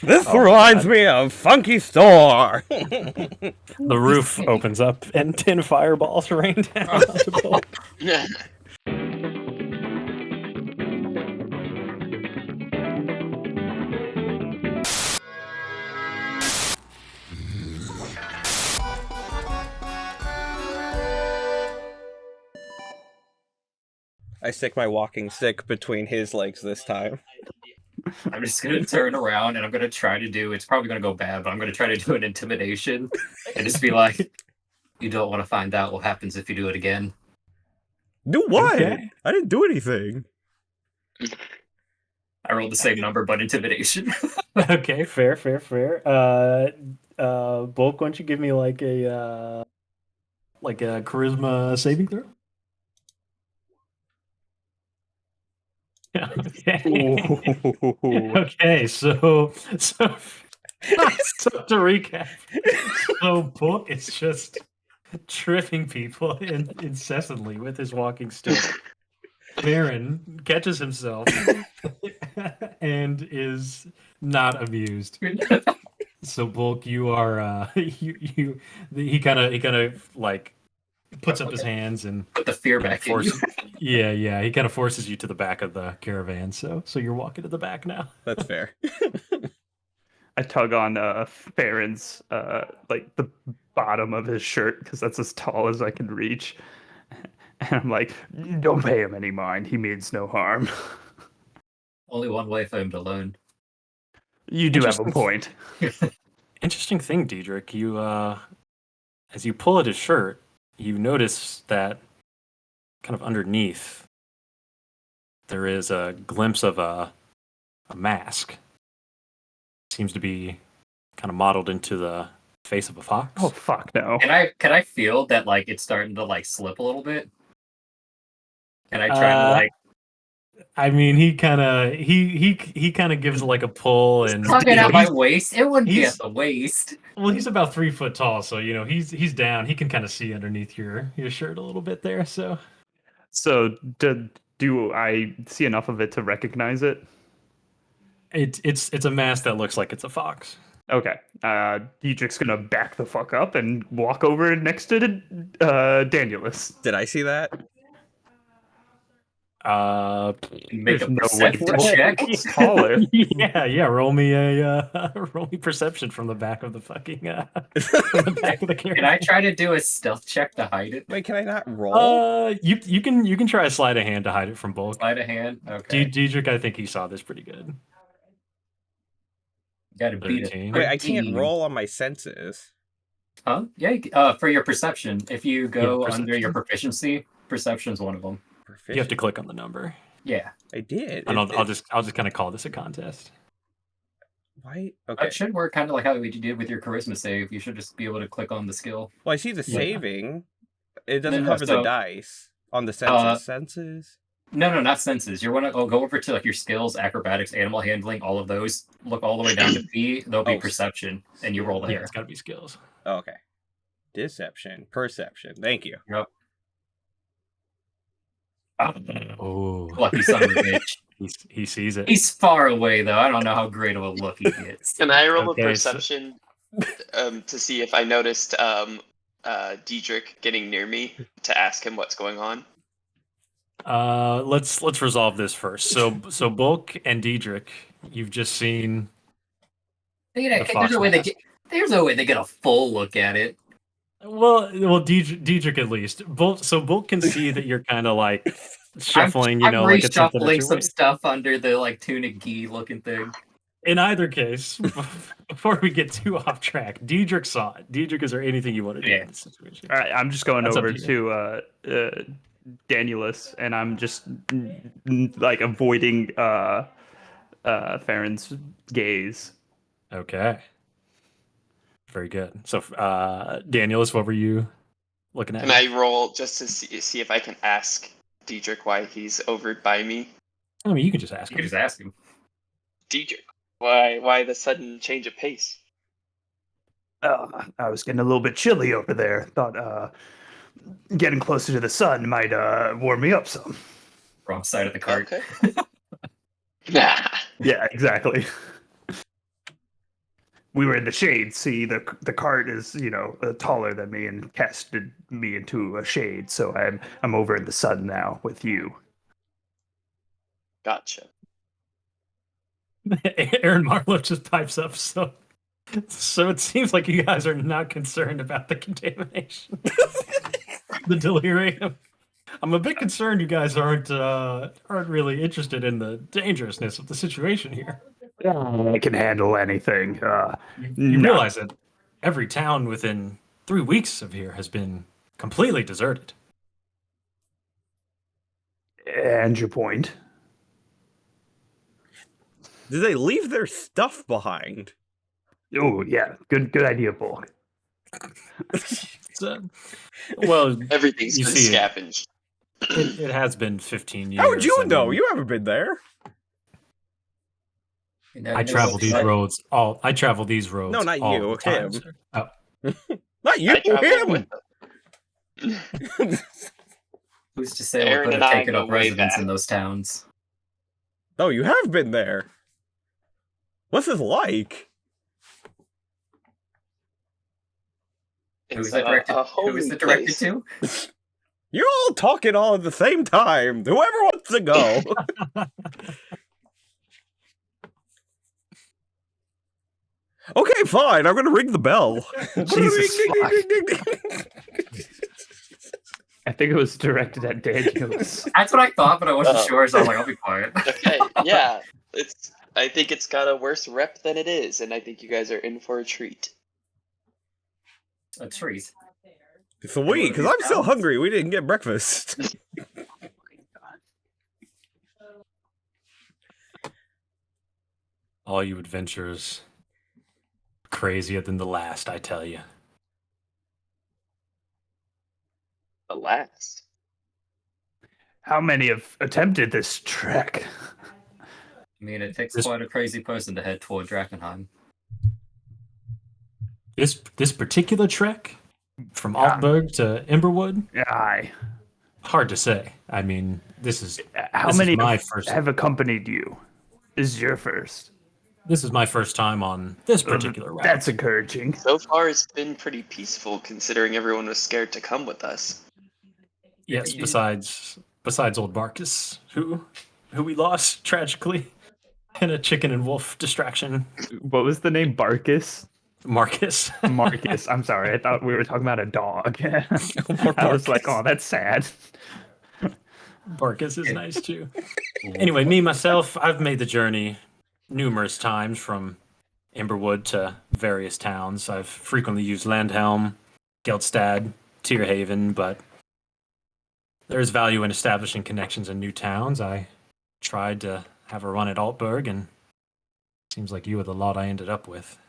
This reminds me of Funky Store. The roof opens up and 10 fireballs rain down onto Bulk. I stick my walking stick between his legs this time. I'm just gonna turn around and I'm gonna try to do. It's probably gonna go bad, but I'm gonna try to do an intimidation and just be like, "You don't want to find out what happens if you do it again." Do what? Okay. I didn't do anything. I rolled the same number, but intimidation. Okay, fair. Bulk, why don't you give me like a charisma saving throw? Okay. Okay, so to recap, so Bulk is just tripping people incessantly with his walking stick. Baron catches himself and is not amused. So Bulk, you are he kind of like puts up his hands and Put the fear back in you. Yeah, he kind of forces you to the back of the caravan. So you're walking to the back now. That's fair. I tug on Farron's like the bottom of his shirt because that's as tall as I can reach, and I'm like, "Don't pay him any mind. He means no harm." Only one way for him to learn. You do have a point. Interesting thing, Diedrich. You as you pull at his shirt, you notice that kind of underneath there is a glimpse of a mask. Seems to be kind of modeled into the face of a fox. Oh fuck no! Can I feel that like it's starting to like slip a little bit? Can I try to like? I mean, he kind of gives like a pull and Tugging at my waist. It wouldn't be at the waist. Well, he's about 3 foot tall, so he's down. He can kind of see underneath your shirt a little bit there. So do I see enough of it to recognize it? It's a mask that looks like it's a fox. Okay. Diedrich's gonna back the fuck up and walk over next to Danielus. Did I see that? Make a no perception way. check. He's taller. Yeah. Roll me perception from the back of the fucking from the back of the camera. Can I try to do a stealth check to hide it? Wait, can I not roll? You can try a sleight of hand to hide it from Bulk. Sleight of hand. Okay. Diedrich, I think he saw this pretty good. Gotta beat it. 13. Wait, I can't roll on my senses. Huh? Yeah. For your perception, if you go perception. under your proficiency, perception's one of them. You have to click on the number. Yeah. I did. And I'll just kind of call this a contest. Why? Okay. It should work kind of like how you did with your charisma save. You should just be able to click on the skill. Well, I see the Yeah. saving. It doesn't No, cover the so- dice on the senses. Senses. No, not senses. You want to go over to like your skills, acrobatics, animal handling, all of those. Look all the way down to P. There'll be Oh. perception, and you roll there. Yeah, it's got to be skills. Oh, okay. Deception, perception. Thank you. Yep. Oh, Lucky son of a bitch. he sees it. He's far away though. I don't know how great of a look he gets. Can I roll Okay, a perception to see if I noticed Diedrich getting near me to ask him what's going on? Let's resolve this first. So Bulk and Diedrich, you've just seen. There's no way they get a full look at it. Well, Diedrich at least. Bulk can see that you're kind of like shuffling, I'm like it's something at reshuffling your some waist. stuff under the like tunic gi looking thing. In either case, before we get too off track, Diedrich saw it. Diedrich, is there anything you want to do in this situation? All right, I'm just going That's up over to to Danielus, and I'm just like avoiding Farron's gaze. Okay. Very good. So, Danielus, what were you looking at? Can I roll just to see if I can ask Diedrich why he's over by me? I mean, you can just ask You him. can just ask him. Diedrich, why the sudden change of pace? I was getting a little bit chilly over there. Thought getting closer to the sun might warm me up some. Wrong side of the cart. Okay. Nah. Yeah, exactly. we were in the shade. See, the cart is, taller than me and casted me into a shade. So I'm over in the sun now with you. Gotcha. Aaron Marlowe just pipes up. So it seems like you guys are not concerned about the contamination, the delirium. I'm a bit concerned you guys aren't really interested in the dangerousness of the situation here. I can handle anything. You realize that every town within 3 weeks of here has been completely deserted. And your point? Did they leave their stuff behind? Oh yeah, good idea, Bulk. Well, Everything's you been see scavenged. it has been 15 years. How would you I know? mean, You haven't been there. You never I know travel what these site- roads I travel these roads. No, not all you, the time, him. sir. Oh, Not you, I traveled him. with them. Who's to say Aaron what could and have I taken go up way residence in back. those towns? Oh, you have been there. What's this like? Who's It's it directed? a Who is homey it directed place. to? You're all talking all at the same time. Whoever wants to go. Okay, fine. I'm gonna ring the bell. Jesus Ding, ding, fuck. ding, ding, ding. I think it was directed at Daniels. That's what I thought, but I wasn't Oh. sure, so I'm like, I'll be quiet. Okay, yeah. I think it's got a worse rep than it is, and I think you guys are in for a treat. A treat. It's a we, because I'm still hungry. We didn't get breakfast. all you adventurers, crazier than the last, I tell you. Alas. How many have attempted this trek? I mean, it takes This- quite a crazy person to head toward Drakkenheim. This particular trek from Yeah. Altberg to Emberwood, Aye. hard to say. I mean, this is How This is many my have, first- have accompanied you? This is your first. my first time on this particular route. That's encouraging. So far, it's been pretty peaceful considering everyone was scared to come with us. Yes, besides old Marcus, who we lost tragically in a chicken and wolf distraction. What was the name? Barkus? Marcus. Marcus. I'm sorry. I thought we were talking about a dog. I was like, oh, that's sad. Marcus is nice too. Anyway, me myself, I've made the journey numerous times from Emberwood to various towns. I've frequently used Landhelm, Geldstad, Tierhaven, but there is value in establishing connections in new towns. I tried to have a run at Altberg, and it seems like you were the lot I ended up with.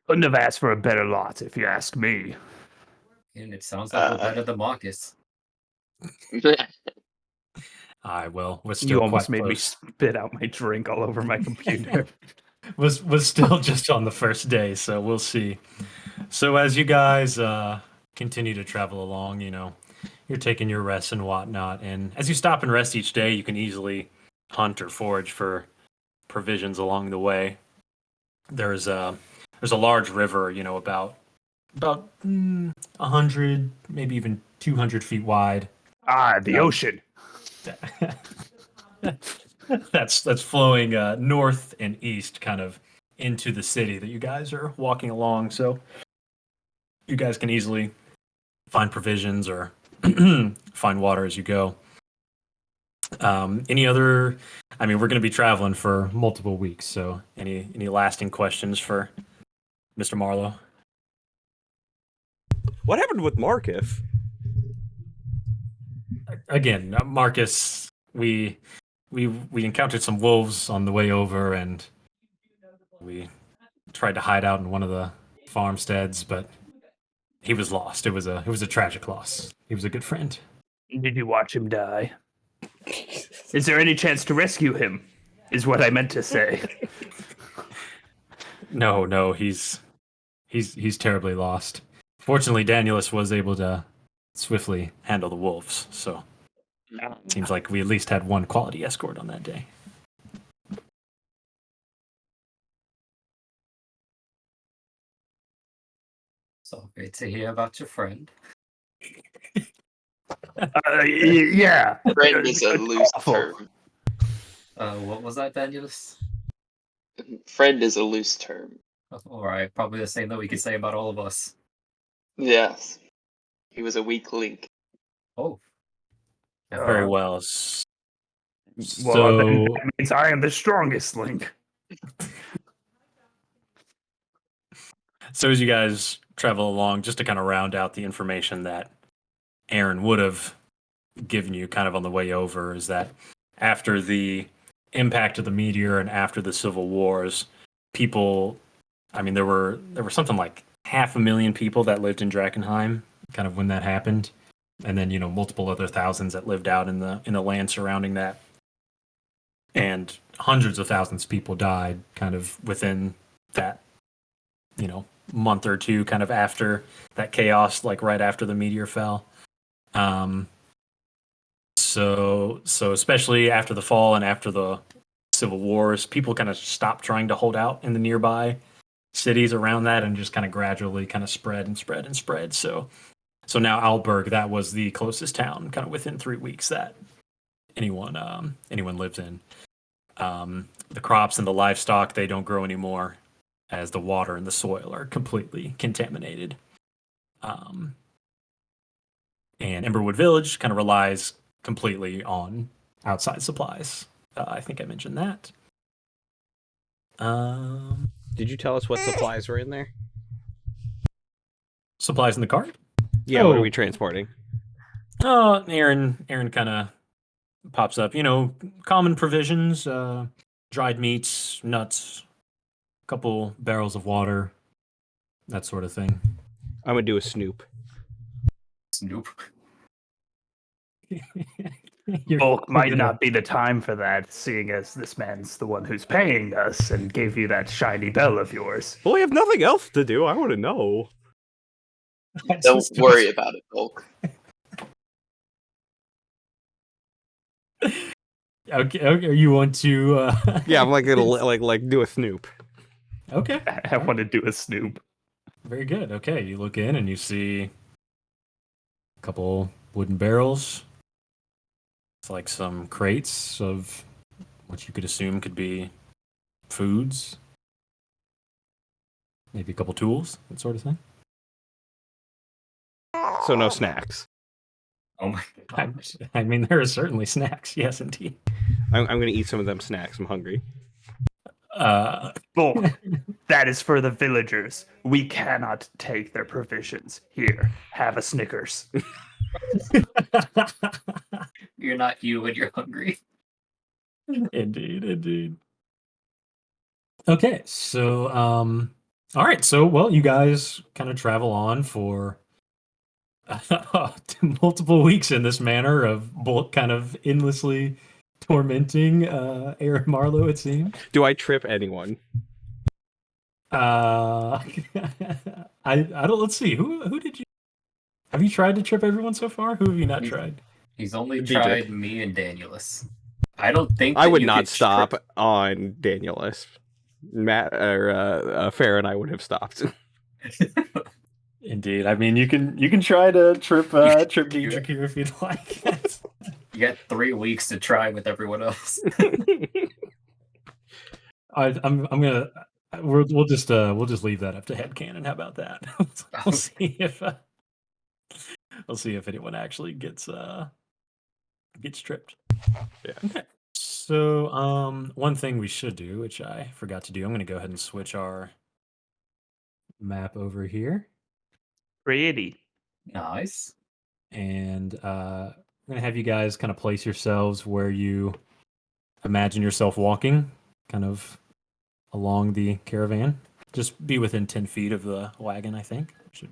Couldn't have asked for a better lot, if you ask me. And it sounds like we're better than Marcus. Aye, well, we're still You almost quite made me close. spit out my drink all over my computer. was still just on the first day, so we'll see. So as you guys continue to travel along, you're taking your rests and whatnot, and as you stop and rest each day, you can easily hunt or forage for provisions along the way. There's a large river, about 100, maybe even 200 feet wide. The ocean. That's flowing north and east, kind of into the city that you guys are walking along. So you guys can easily find provisions or find water as you go. Any other? I mean, we're going to be traveling for multiple weeks. So any lasting questions for Mr. Marlowe? What happened with Marcus? Again, Marcus, we encountered some wolves on the way over, and we tried to hide out in one of the farmsteads, but he was lost. It was a tragic loss. He was a good friend. Did you watch him die? Is there any chance to rescue him? Is what I meant to say. No, he's terribly lost. Fortunately, Danielus was able to swiftly handle the wolves, so seems like we at least had one quality escort on that day. Sorry to hear about your friend. Yeah. Friend is a loose Awful. term. What was that, Danielus? Friend is a loose term. Alright, probably the same that we could say about all of us. Yes. He was a weak link. Oh, Very Uh, well. Well, then So that means I am the strongest link. So as you guys travel along, just to kind of round out the information that Aaron would have given you kind of on the way over, is that after the impact of the meteor and after the civil wars, people, I mean, there were something like 500,000 people that lived in Drakkenheim kind of when that happened, and then multiple other thousands that lived out in the land surrounding that, and hundreds of thousands of people died kind of within that month or two kind of after that chaos, like right after the meteor fell. So especially after the fall and after the civil wars, people kind of stopped trying to hold out in the nearby cities around that and just kind of gradually kind of spread and spread and spread. So now Alberg, that was the closest town kind of within 3 weeks that anyone lives in. The crops and the livestock, they don't grow anymore, as the water and the soil are completely contaminated. And Emberwood Village kind of relies completely on outside supplies. I think I mentioned that. did you tell us what supplies were in there? Supplies in the cart? Yeah, what are Oh. we transporting? Aaron kind of pops up. Common provisions, dried meats, nuts, a couple barrels of water, that sort of thing. I'm gonna do a snoop. Snoop. Bulk might not be the time for that, seeing as this man's the one who's paying us and gave you that shiny bell of yours. Well, we have nothing else to do. I want to know. Don't worry about it, Bulk. Okay. You want to? Yeah, I'm like gonna like do a snoop. Okay. I want to do a snoop. Very good. Okay, you look in and you see a couple wooden barrels. It's like some crates of what you could assume could be foods. Maybe a couple tools, that sort of thing. So no snacks. Oh my god. I mean, there are certainly snacks. Yes, indeed. I'm gonna eat some of them snacks. I'm hungry. Bulk, that is for the villagers. We cannot take their provisions. Here, have a Snickers. You're not you when you're hungry. Indeed. Okay, so all right, so well, you guys kind of travel on for multiple weeks in this manner of both kind of endlessly tormenting Aaron Marlowe, it seems. Do I trip anyone? I don't. Let's see. Who did you? Have you tried to trip everyone so far? Who have you not tried? He's only DJ. tried me and Danielus. I don't think I that would you not could stop trip- on Danielus. Matt or Farah and I would have stopped. Indeed. I mean, you can try to trip Diedrich here if you'd like. You got 3 weeks to try with everyone else. I'm gonna we'll just leave that up to headcanon. How about that? We'll see if anyone actually gets tripped. Yeah. Okay. So one thing we should do, which I forgot to do, I'm gonna go ahead and switch our map over here, Pretty. Nice. and I'm gonna have you guys kind of place yourselves where you imagine yourself walking, kind of along the caravan. Just be within 10 feet of the wagon, I think. Should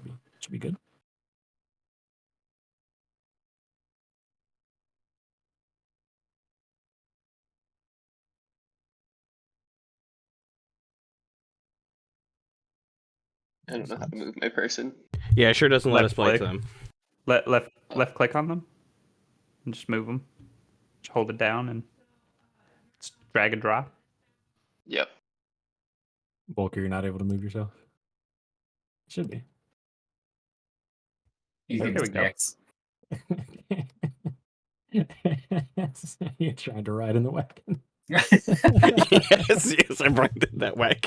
be good. I don't know how to move my person. Yeah, it sure doesn't let Left us place click. them. Left click on them and just move them. Just hold it down and just drag and drop. Yep. Volker, you're not able to move yourself? Should be. You There can we go. snacks. You're trying to ride in the wagon. Yes, I brought it that way.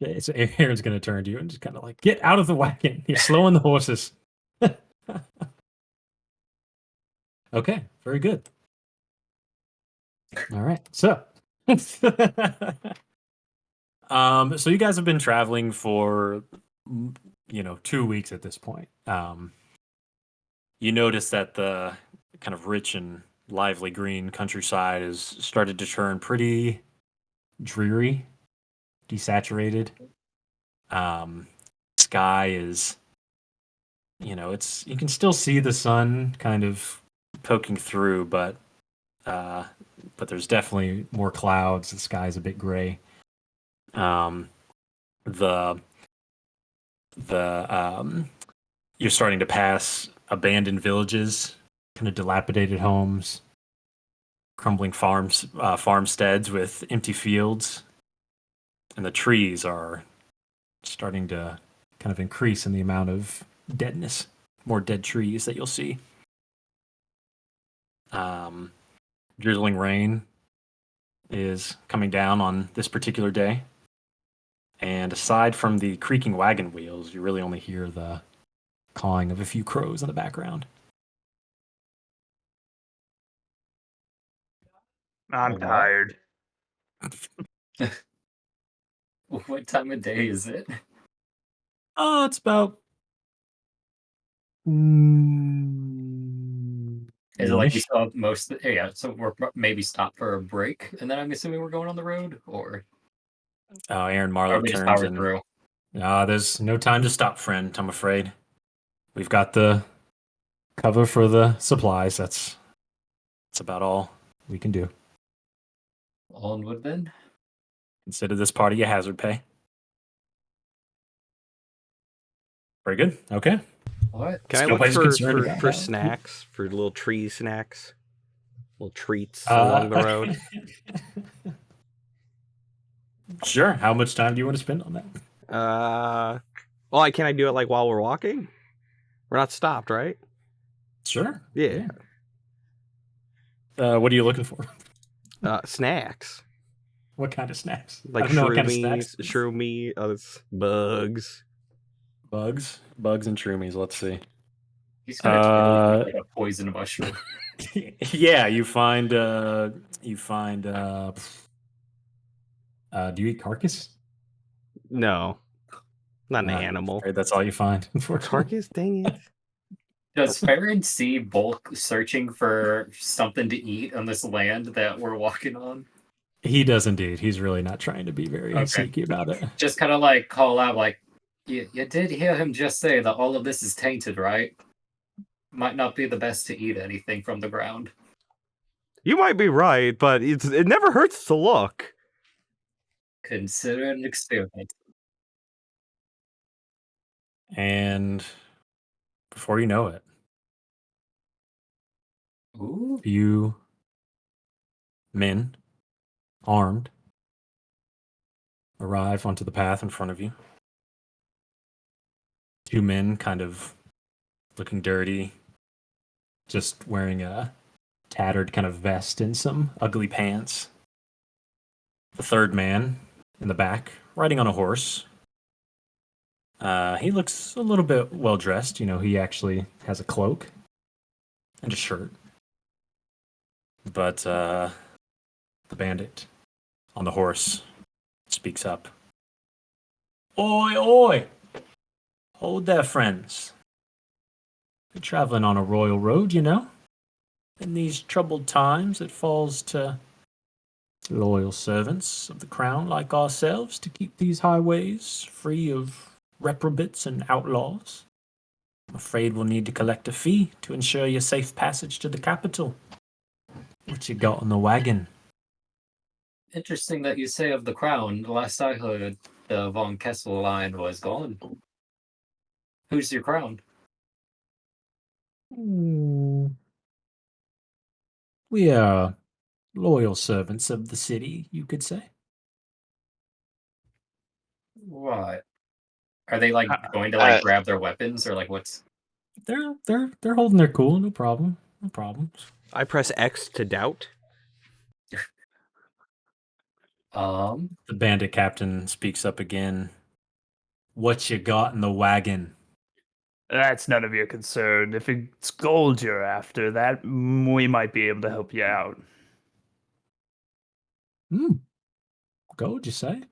Okay, so Aaron's gonna turn to you and just kind of like, get out of the wagon. You're slowing the horses. Okay, very good. All right, so so you guys have been traveling for 2 weeks at this point. You notice that the kind of rich and lively green countryside has started to turn pretty dreary, desaturated. Sky is, you can still see the sun kind of poking through, but there's definitely more clouds. The sky's a bit gray. The you're starting to pass abandoned villages, kind of dilapidated homes, crumbling farmsteads with empty fields, and the trees are starting to kind of increase in the amount of deadness, more dead trees that you'll see. Drizzling rain is coming down on this particular day. And aside from the creaking wagon wheels, you really only hear the cawing of a few crows in the background. I'm What? tired. What time of day is it? Oh, it's about Is it like we noonish. saw most? Yeah, so we're maybe stop for a break, and then I'm assuming we're going on the road, or Aaron are Marlowe we just turns power and through? there's no time to stop, friend. I'm afraid we've got the cover for the supplies. That's about all we can do. Onward then. Consider this part of your hazard pay. Very good. Okay. What? Can I Nobody's look concerned about for that. snacks, for little tree snacks, little treats Uh, along the road? Sure. How much time do you want to spend on that? Well, can I do it like while we're walking? We're not stopped, right? Sure. Yeah. What are you looking for? Snacks What kind of snacks? like I don't know what kind of snacks. shroomy, bugs. Bugs and shroomies. Let's see. He's gonna totally eat like a poison mushroom. Yeah, you find. Do you eat carcass? No, not an Nah, animal. afraid that's all you find. Unfortunately. Carcass, dang it. Does Farron see Bulk searching for something to eat on this land that we're walking on? He does indeed. He's really not trying to be very Okay. sneaky about it. Just kind of like call out, like, you did hear him just say that all of this is tainted, right? Might not be the best to eat anything from the ground. You might be right, but it never hurts to look. Consider it an experiment. And before you know it, Ooh. few men, armed, arrive onto the path in front of you. Two men kind of looking dirty, just wearing a tattered kind of vest and some ugly pants. The third man in the back, riding on a horse. He looks a little bit well dressed. He actually has a cloak and a shirt. But the bandit on the horse speaks up. Oi, oi! Hold there, friends. We're traveling on a royal road, In these troubled times, it falls to loyal servants of the crown like ourselves to keep these highways free of reprobates and outlaws. I'm afraid we'll need to collect a fee to ensure your safe passage to the capital. What you got on the wagon? Interesting that you say of the crown. The last I heard, the Von Kessel line was gone. Who's your crown? We are loyal servants of the city, you could say. Right. Are they like going to like grab their weapons or like what's? They're holding their cool. No problem. No problem. I press X to doubt. The bandit captain speaks up again. What you got in the wagon? That's none of your concern. If it's gold you're after, that we might be able to help you out. Gold, you say?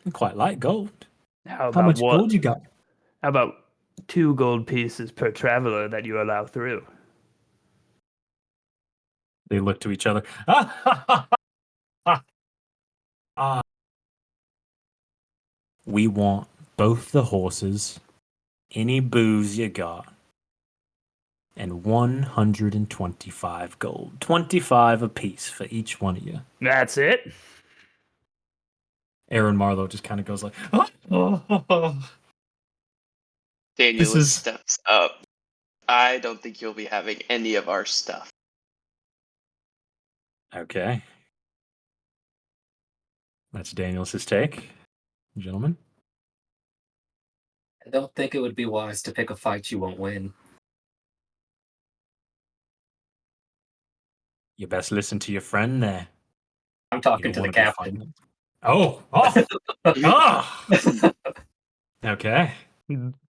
I quite like gold. How How about much what? gold you got? How about 2 gold pieces per traveler that you allow through? They look to each other. We want both the horses, any booze you got, and 125 gold. 25 apiece for each one of you. That's it? Aaron Marlowe just kind of goes like, Daniel is- steps up. I don't think you'll be having any of our stuff. Okay. That's Daniels' take, gentlemen. I don't think it would be wise to pick a fight you won't win. You best listen to your friend there. I'm You talking don't to the wanna be captain. fighting. Oh! Okay.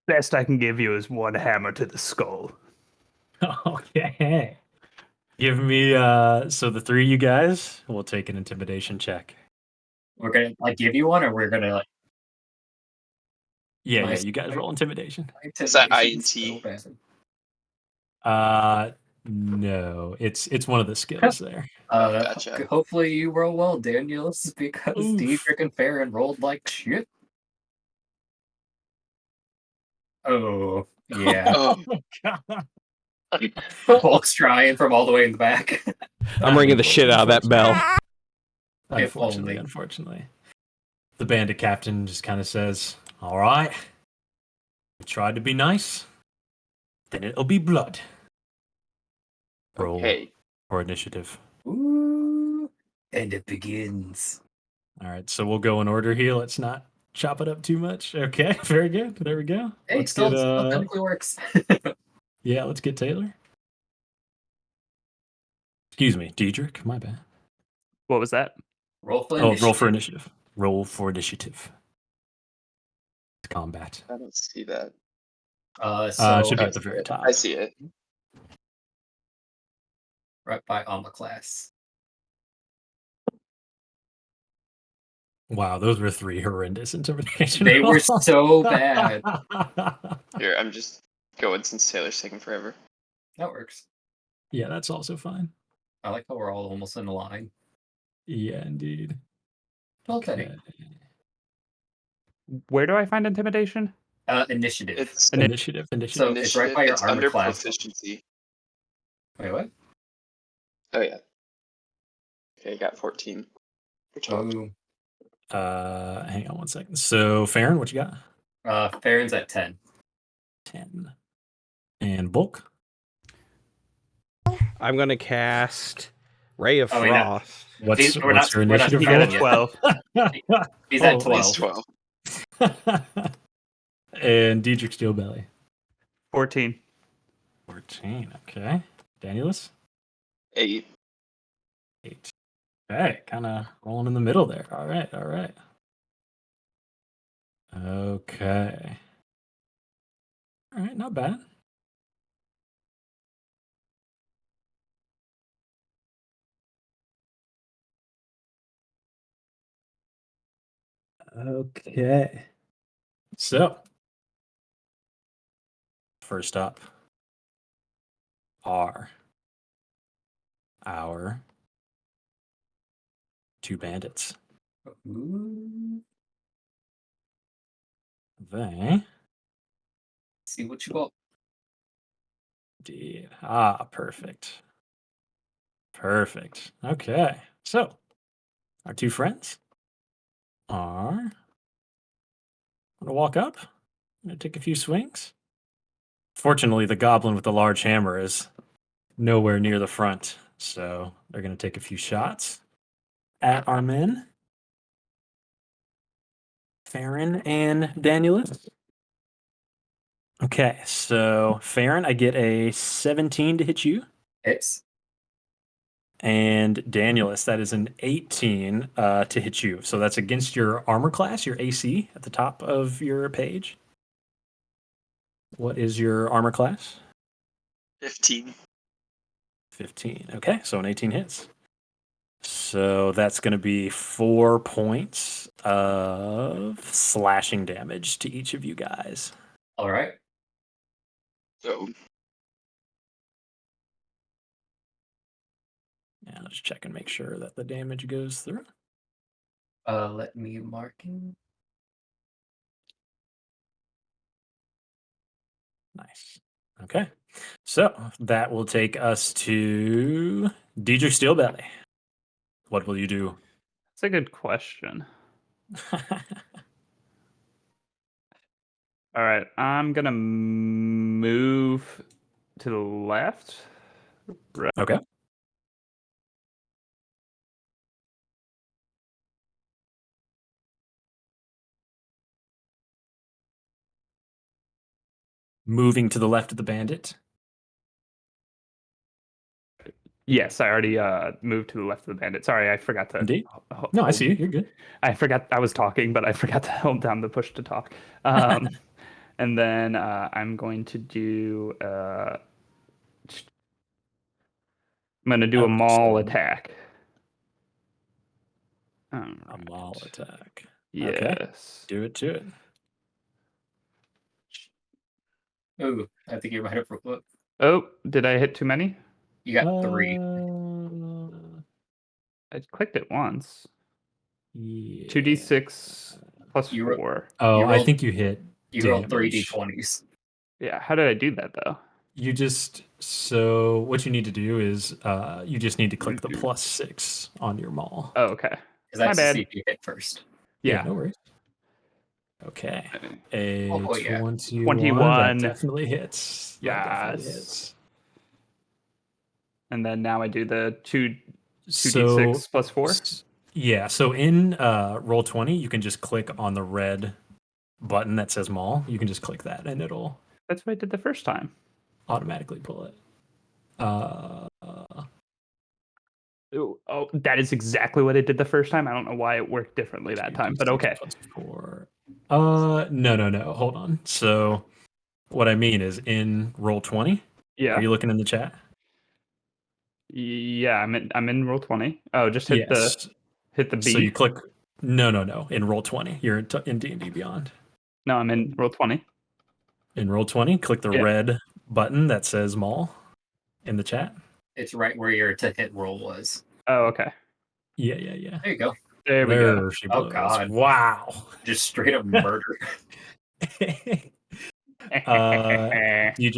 Best I can give you is 1 hammer to the skull. Okay. Give me so the 3 of you guys will take an intimidation check. We're gonna like give you one, or we're gonna like. Yeah, Nice. you guys roll intimidation. Is that Intimidation's INT? so bad. No, it's one of the skills there. Gotcha. Hopefully you roll well, Daniels, because Oof. Diedrich and Farron rolled like shit. Oh, yeah. Oh, Hulk's trying from all the way in the back. I'm ringing the shit out of that bell. If Unfortunately, only. unfortunately. The bandit captain just kind of says, all right, we tried to be nice, then it'll be blood. Roll okay. for initiative. Ooh, and it begins. All right, so we'll go in order here. Let's not chop it up too much. Okay, very good. There we go. Hey, Let's still get technically works. yeah, let's get Taylor. Excuse me, Diedrich. My bad. What was that? Roll for Oh, initiative. roll for initiative. Roll for initiative. Combat. I don't see that. So It should be at the very top. I see it. right by Alma class. Wow, those were 3 horrendous intimidation. They were so bad. Here, I'm just going since Taylor's taking forever. That works. Yeah, that's also fine. I like how we're all almost in a line. Yeah, indeed. Well, Teddy. Where do I find intimidation? Initiative. It's Initiative. So it's right by your it's armor under class. proficiency. Wait, what? Oh yeah. Okay, I got 14. For 12. Oh. Hang on one second. So, Farron, what you got? Farron's at 10. 10. And Bulk? I'm gonna cast Ray of Oh, wait, no. Frost. What's We're not- your we're not initiative? You got a roll? 12. He's at Oh, 12. He's 12. And Diedrich Steelbelly? 14. 14. Okay. Danielus? 8. 8. Okay, kind of rolling in the middle there. All right, all right. Okay. All right, not bad. Okay. So, first up are our 2 bandits. Ooh. They See what you got. indeed. Perfect. Perfect. Okay. So, our 2 friends are going to walk up, going to take a few swings. Fortunately, the goblin with the large hammer is nowhere near the front, so they're going to take a few shots at our men. Farron and Danielus. Okay, so Farron, I get a 17 to hit you. Hits. And Danielus, that is an 18 to hit you. So that's against your armor class, your AC at the top of your page. What is your armor class? 15. 15. Okay, so an 18 hits. So that's going to be 4 points of slashing damage to each of you guys. All right. So Yeah, I'll just check and make sure that the damage goes through. Let me mark him. Nice. Okay. So that will take us to Diedrich Steelbelly. What will you do? That's a good question. All right, I'm gonna move to the left. Okay. Moving to the left of the bandit. Yes, I already moved to the left of the bandit. Sorry, I forgot to. Indeed. No, I see you. You're good. I forgot I was talking, but I forgot to hold down the push to talk. And then I'm going to do. I'm going to do a maul So attack. a maul attack. Yes. Okay. Do it to it. Ooh, I think you might have looked. Oh, did I hit too many? You got 3. I clicked it once. Yeah. 2d6 plus You ro- 4. Oh, You I rolled- think you hit. You rolled 3 damage. d20s. Yeah, how did I do that though? You just so what you need to do is you just need to click the +6 on your maul. Oh, okay. Because that's My to bad. see if you hit first. Yeah. No worries. Okay. A Oh, yeah. 21. That definitely hits. That definitely Yes. hits. And then now I do the 2d6 So plus 4. yeah, so in Roll20, you can just click on the red button that says maul. You can just click that and it'll That's what I did the first time. automatically pull it. Oh, that is exactly what it did the first time. I don't know why it worked differently that time, but okay. +4. No. Hold on. So what I mean is in Roll20, Yeah. are you looking in the chat? Yeah, I'm in roll 20. Oh, just hit Yes. the B. So you click No. In Roll20. You're in D&D Beyond. No, I'm in roll 20. In Roll20, click the red button that says maul in the chat. It's right where your to hit roll was. Oh, okay. Yeah. There you go. There we go. She Oh, blows. God. Wow. Just straight up murder. Diedrich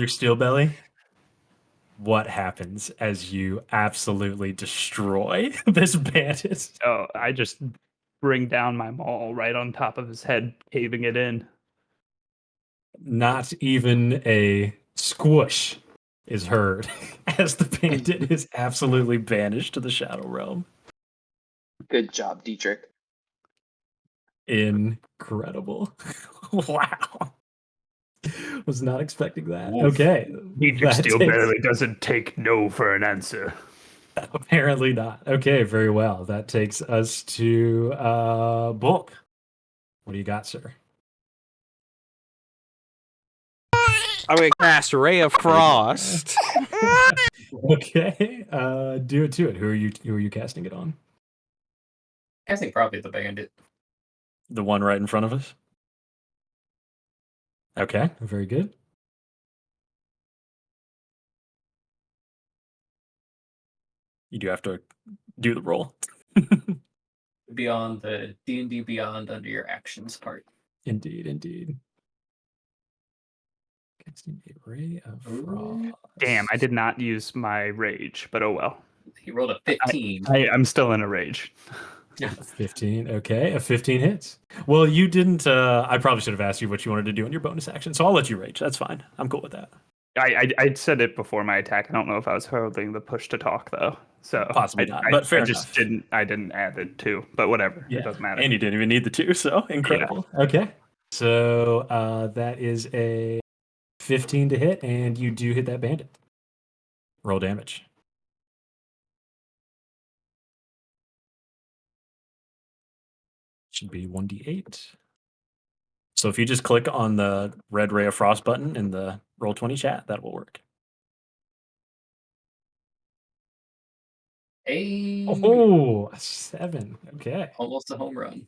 Steelbelly, what happens as you absolutely destroy this bandit? Oh, I just bring down my maul right on top of his head, caving it in. Not even a squish is heard as the bandit is absolutely banished to the Shadow Realm. good job, Dietrich. Incredible. Wow. Was not expecting that. Wolf. Okay. Dietrich that still takes- barely doesn't take no for an answer. Apparently not. Okay, very well. That takes us to Bulk. What do you got, sir? I'm gonna cast Ray of Frost. Okay. Do it to it. Who are you casting it on? I think probably the bandit. The one right in front of us? Okay, very good. You do have to do the roll. Beyond the D&D Beyond under your actions part. Indeed. Casting a ray of frost. Damn, I did not use my rage, but oh well. He rolled a 15. I'm still in a rage. 15. Okay, a 15 hits. Well, you didn't. I probably should have asked you what you wanted to do in your bonus action, so I'll let you rage. That's fine. I'm cool with that. I said it before my attack. I don't know if I was holding the push to talk though. So Possibly not, but fair enough. I didn't add it too, but whatever. Yeah, It doesn't matter. and you didn't even need the 2, so incredible. Okay, so that is a 15 to hit, and you do hit that bandit. Roll damage. Should be 1d8. So if you just click on the red Ray of Frost button in the Roll20 chat, that will work. Oh, a 7. Okay. Almost a home run.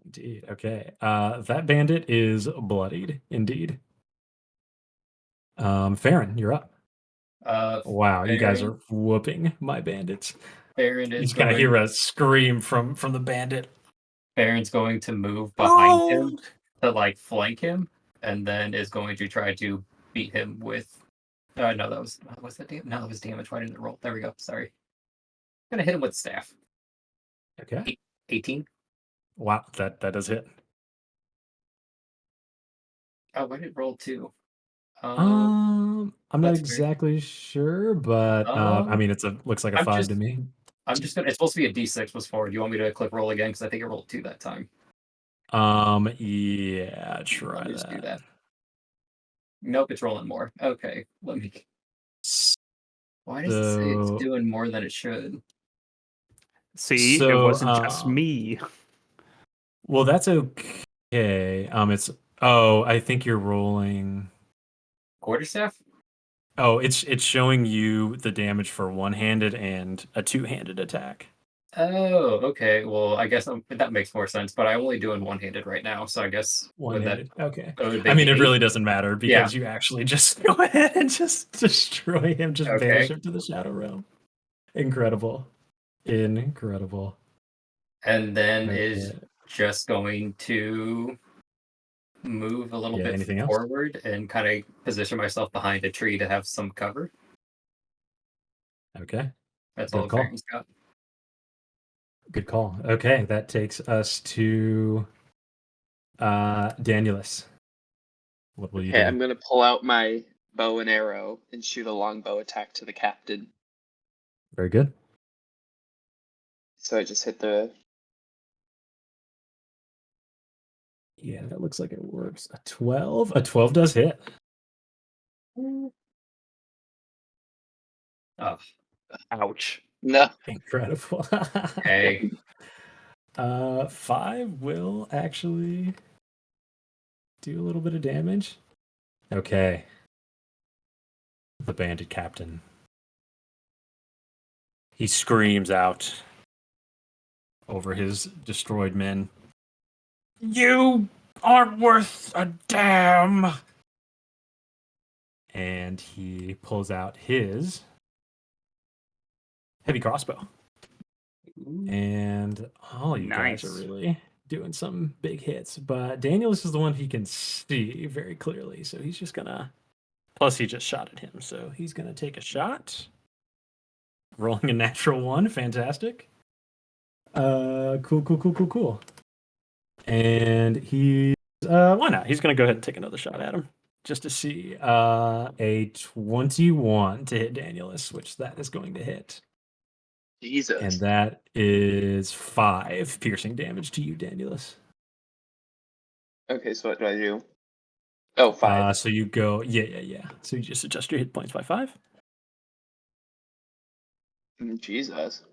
Indeed. Okay. That bandit is bloodied. Indeed. Farron, you're up. Wow, you guys are whooping my bandits. Farron You is just kind of going. hear a scream from the bandit. Farron's going to move behind him to like flank him, and then is going to try to beat him with. No, that was that damage. No, that was damage. Why didn't it roll? There we go. Sorry. I'm gonna hit him with staff. Okay. 18. Wow, that does hit. Oh, why did it roll 2? I'm not that's weird. exactly sure, but I mean, looks like a 5 to me. I'm just gonna. It's supposed to be a D6 plus 4. Do you want me to click roll again? Because I think it rolled 2 that time. Yeah, try Let me just that. do that. Nope, it's rolling more. Okay, let me. Why does it say it's doing more than it should? See, it wasn't just me. Well, that's okay. It's I think you're rolling Quarterstaff. Oh, it's showing you the damage for one-handed and a two-handed attack. Oh, okay. Well, I guess that makes more sense. But I'm only doing one-handed right now, so I guess one-handed. Okay. Would I mean, it 8? really doesn't matter because you actually just go ahead and just destroy him, just banish him to the Shadow Realm. Incredible. Incredible. And then is just going to move a little bit forward and kind of position myself behind a tree to have some cover. Okay. That's all Farron's got. Good call. Okay, that takes us to Danielus. What will you do? I'm going to pull out my bow and arrow and shoot a longbow attack to the captain. Very good. So I just hit the... Yeah, that looks like it works. A 12? A 12 does hit. Oh. Ouch. No. Incredible. Hey. 5 will actually do a little bit of damage. Okay. The bandit captain. He screams out over his destroyed men. You aren't worth a damn! And he pulls out his heavy crossbow. And all you guys are really doing some big hits. But Danielus is the one he can see very clearly. So he's just gonna... Plus he just shot at him. So he's gonna take a shot. Rolling a natural 1. Fantastic. Cool. And he's... why not? He's gonna go ahead and take another shot at him. Just to see a 21 to hit Danielus, which that is going to hit. Jesus. And that is 5 piercing damage to you, Danielus. Okay, so what do I do? Oh, 5. So you go, yeah. So you just adjust your hit points by 5. Jesus.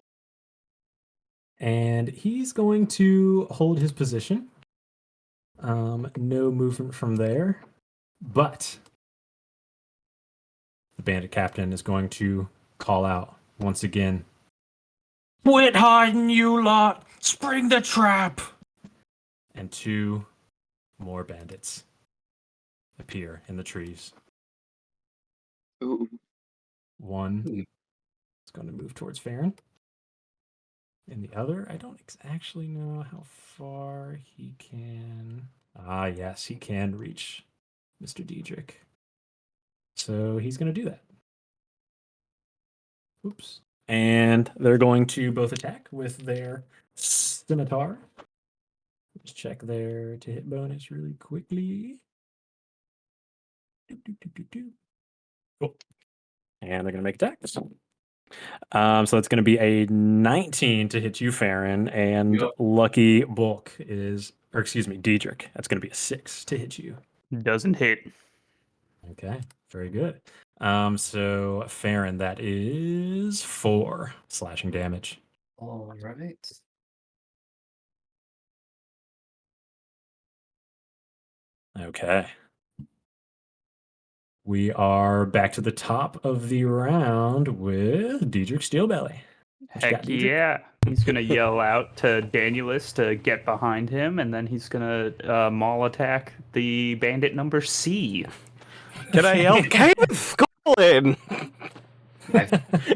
And he's going to hold his position. No movement from there. But the bandit captain is going to call out once again. Quit hiding, you lot! Spring the trap! And 2 more bandits appear in the trees. Ooh. 1 is going to move towards Farron. And the other, I don't actually know how far he can... Ah, yes, he can reach Mr. Diedrich. So he's going to do that. Oops. And they're going to both attack with their scimitar. Let's check their to hit bonus really quickly. Cool. And they're going to make attacks. So it's going to be a 19 to hit you, Farron, and Yep. lucky Bulk is, or excuse me, Diedrich. That's going to be a 6 to hit you. Doesn't hit. Okay, very good. So Farron, that is 4 slashing damage. All right. Okay. We are back to the top of the round with Diedrich Steelbelly. What you got, Heck Diedrich? yeah. He's going to yell out to Danielus to get behind him, and then he's going to maul attack the bandit number C. Can I yell, Kenneth Golan?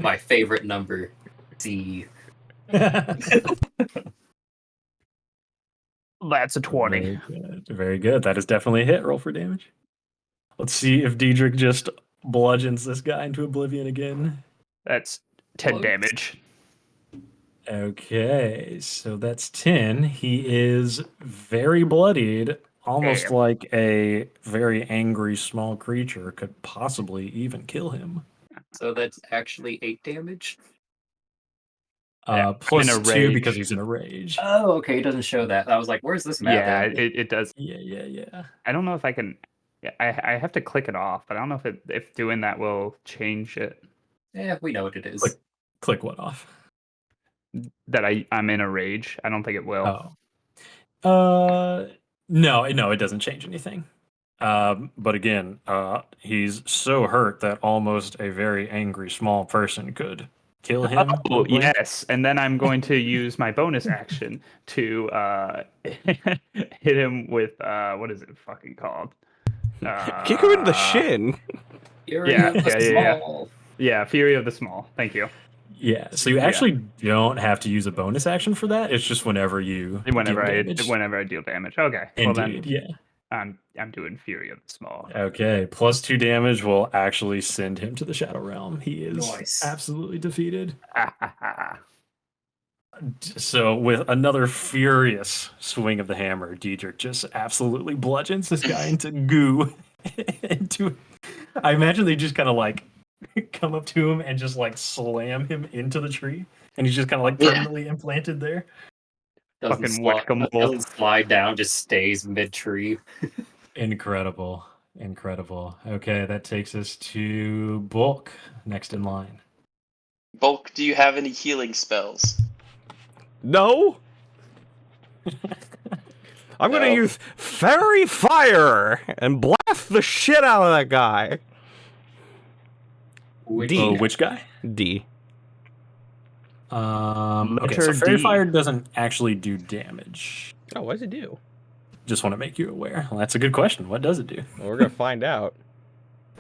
My favorite number, C. That's a 20. Very good. Very good. That is definitely a hit. Roll for damage. Let's see if Diedrich just bludgeons this guy into oblivion again. That's 10 Close. damage. Okay, so that's 10. He is very bloodied, almost Damn. like a very angry small creature could possibly even kill him. So that's actually 8 damage. Yeah, Plus I'm in a 2 rage. because he's in a rage. Oh, okay. It doesn't show that. I was like, where's this map? Yeah, at? it does. Yeah. I don't know if I can. Yeah, I have to click it off, but I don't know if doing that will change it. Yeah, we know what it is. Click what off? That I'm in a rage. I don't think it will. No, it doesn't change anything. But again, he's so hurt that almost a very angry small person could kill him. Oh, probably. yes. And then I'm going to use my bonus action to hit him with what is it fucking called? Kick him in the shin. Fury yeah, of the yeah. Small. Yeah, Fury of the Small. Thank you. Yeah, so you actually don't have to use a bonus action for that. It's just whenever you Whenever deal I damage. deal damage. Okay. Well Indeed, then yeah. I'm doing Fury of the Small. Okay, plus 2 damage will actually send him to the Shadow Realm. He is Nice. absolutely defeated. So with another furious swing of the hammer, Diedrich just absolutely bludgeons this guy into goo. I imagine they just kind of like come up to him and just like slam him into the tree, and he's just kind of like permanently implanted there. Doesn't Whack-a-mole. doesn't slide down, just stays mid-tree. Incredible. Okay, that takes us to Bulk, next in line. Bulk, do you have any healing spells? No? I'm gonna No. use Fairy Fire and blast the shit out of that guy. D. Which guy? D. Okay, so Letter Fairy D. Fire doesn't actually do damage. Oh, what does it do? Just want to make you aware. Well, that's a good question. What does it do? Well, we're gonna find out.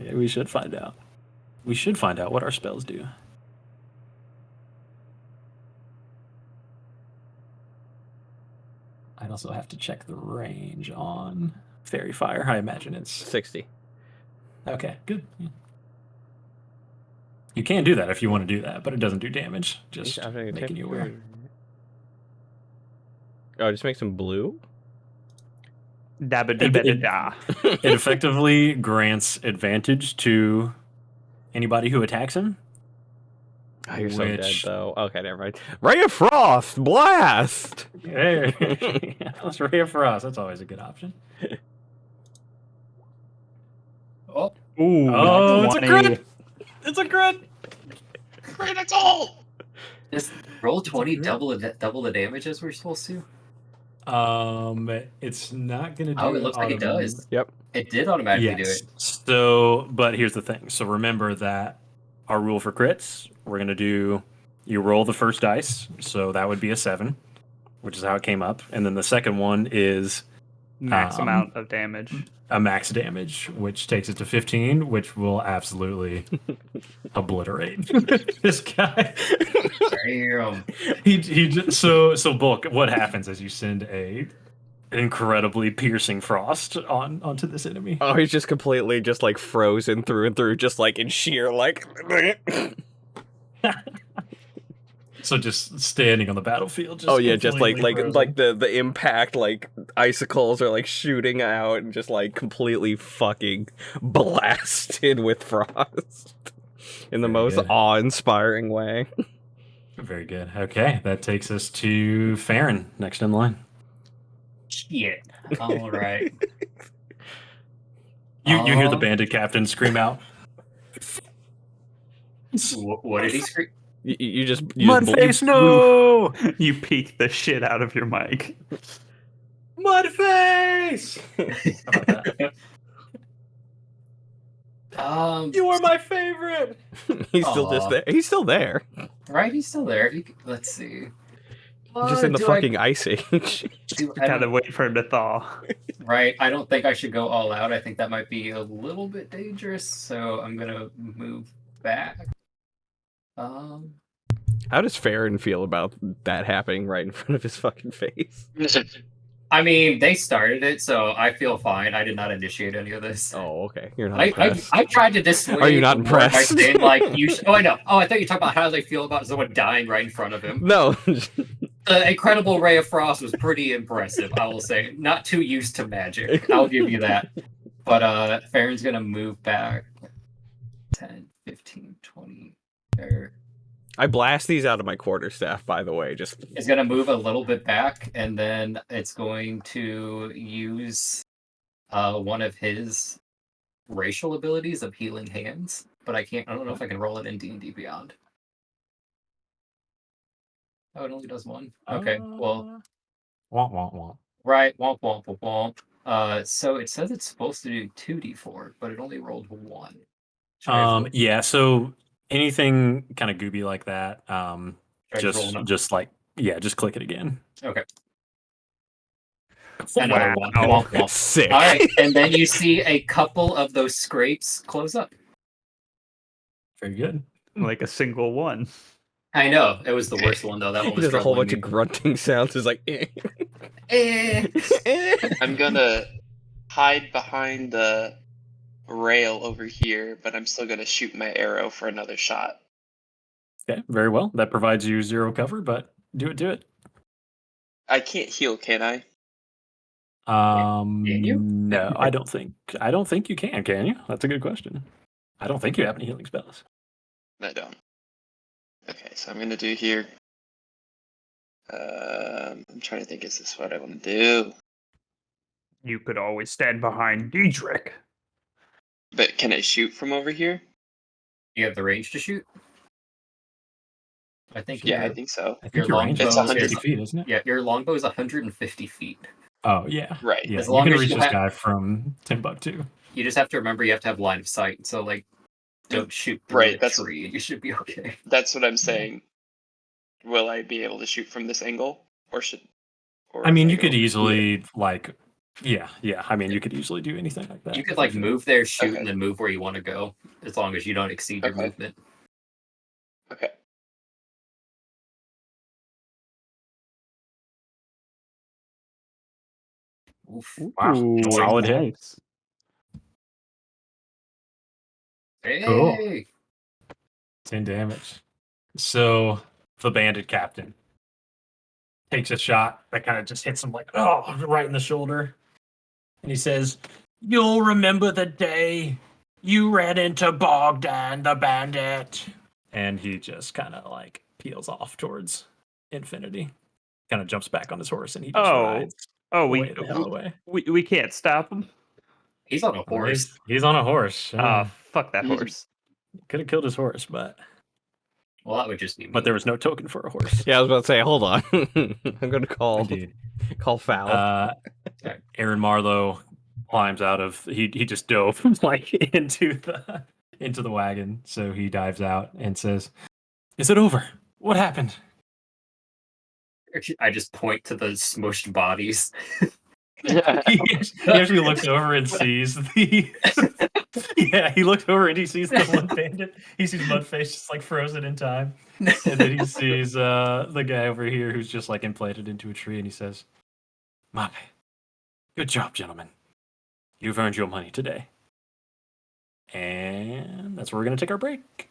Yeah, we should find out. We should find out what our spells do. I'd also have to check the range on Fairy Fire. I imagine it's 60. okay. Good. Yeah. You can do that if you want to do that, but it doesn't do damage. Just making you aware. Oh, just make some blue? Dabba-dee-ba-da-da. It effectively grants advantage to anybody who attacks him. Oh, you're so dead, though. Okay, never mind. Ray of Frost! Blast! Let's Ray of Frost. That's always a good option. Oh, Ooh, Oh, it's a 20. crit! It's a crit! Critical! just roll 20, double the damage as we're supposed to. It's not gonna do. Oh, it looks like it does. Yep. It did automatically do Yes. it. So, but here's the thing. So remember that our rule for crits, we're gonna do. You roll the first dice, so that would be a 7, which is how it came up, and then the second one is Max amount of damage. a max damage, which takes it to 15, which will absolutely obliterate this guy. Damn. So Bulk, what happens is you send a incredibly piercing frost onto this enemy. Oh, he's just completely just like frozen through and through, just like in sheer like. So just standing on the battlefield. Just Oh yeah, just like completely like frozen. the impact, like icicles are like shooting out and just like completely fucking blasted with frost. in the Very most good. awe-inspiring way. Very good. Okay, that takes us to Farron, next in line. Shit. All right. You hear the bandit captain scream out, What did he scream? You just "Mudface, no! You peek the shit out of your mic. Mudface! How about that? You are my favorite!" He's still just Aw. there. He's still there. Right, he's still there. Let's see. Just in the Do fucking ice age. do You gotta wait for him to thaw. Right, I don't think I should go all out. I think that might be a little bit dangerous, so I'm gonna move back. How does Farron feel about that happening right in front of his fucking face? I mean, they started it, so I feel fine. I did not initiate any of this. Oh, okay. You're not I impressed. tried to dissuade. Are you not the board by impressed? saying, like, you. Oh, I know. Oh, I thought you were talking about how they feel about someone dying right in front of him. No. The incredible ray of frost was pretty impressive, I will say. Not too used to magic, I'll give you that. But Farron's gonna move back 10, 15, 20. I blast these out of my quarterstaff, by the way. Just It's gonna move a little bit back, and then it's going to use one of his racial abilities of healing hands. But I don't know if I can roll it in D&D Beyond. Oh, it only does one. Okay, well, Womp, womp, womp. right, womp womp womp womp. So it says it's supposed to do 2d4, but it only rolled 1. Yeah, so anything kind of gooby like that, Should I just roll just click it again. Okay. Another one. Wow. Womp womp. sick. All right, and then you see a couple of those scrapes close up. Very good. Like a single one. I know it was the worst one though. That one He was does a whole troubling bunch of me. grunting sounds. It's like, Eh. I'm gonna hide behind the rail over here, but I'm still gonna shoot my arrow for another shot. Okay, very well. That provides you 0 cover, but do it. I can't heal, can I? Can you? No, I don't think you can you? That's a good question. I don't think you have any healing spells. I don't. Okay, so I'm gonna do here. I'm trying to think, is this what I want to do? You could always stand behind Diedrich. But can I shoot from over here? You have the range to shoot. I think. Yeah, I your- think so. I think Your your range is longbow 50 is- feet, isn't it? Yeah, your longbow is 150 feet. Oh, yeah. Right. Yeah, As you long can as reach you this have- guy from Timbuktu. You just have to remember you have to have line of sight. So like, don't shoot through Right, the that's- tree, and you should be okay. That's what I'm saying. Will I be able to shoot from this angle, or should? Or I mean, if you could go- easily yeah. I mean, you could easily do anything like that. You could like move there, shoot, Okay. and then move where you want to go, as long as you don't exceed your Okay. movement. Okay. Oof. Wow, Ooh, solid hit. nice. Hey. Cool. 10 damage. So the bandit captain takes a shot that kind of just hits him like, right in the shoulder. And he says, "You'll remember the day you ran into Bogdan the bandit." And he just kind of like peels off towards infinity. Kind of jumps back on his horse and he just rides way the hell away. we can't stop him. He's on a horse. He's on a horse. Fuck that Mhm. horse. Could have killed his horse, but Well, that would just be. there was no token for a horse. yeah, I was about to say, hold on. I'm going to call Indeed. foul. Aaron Marlowe climbs out of he just dove like into the wagon, so he dives out and says, "Is it over? What happened?" I just point to the smushed bodies. he actually looks over and sees the he looks over and he sees the one bandit. He sees Mudface just like frozen in time, and then he sees the guy over here who's just like implanted into a tree, and he says, "My, good job, gentlemen. You've earned your money today." And that's where we're gonna take our break.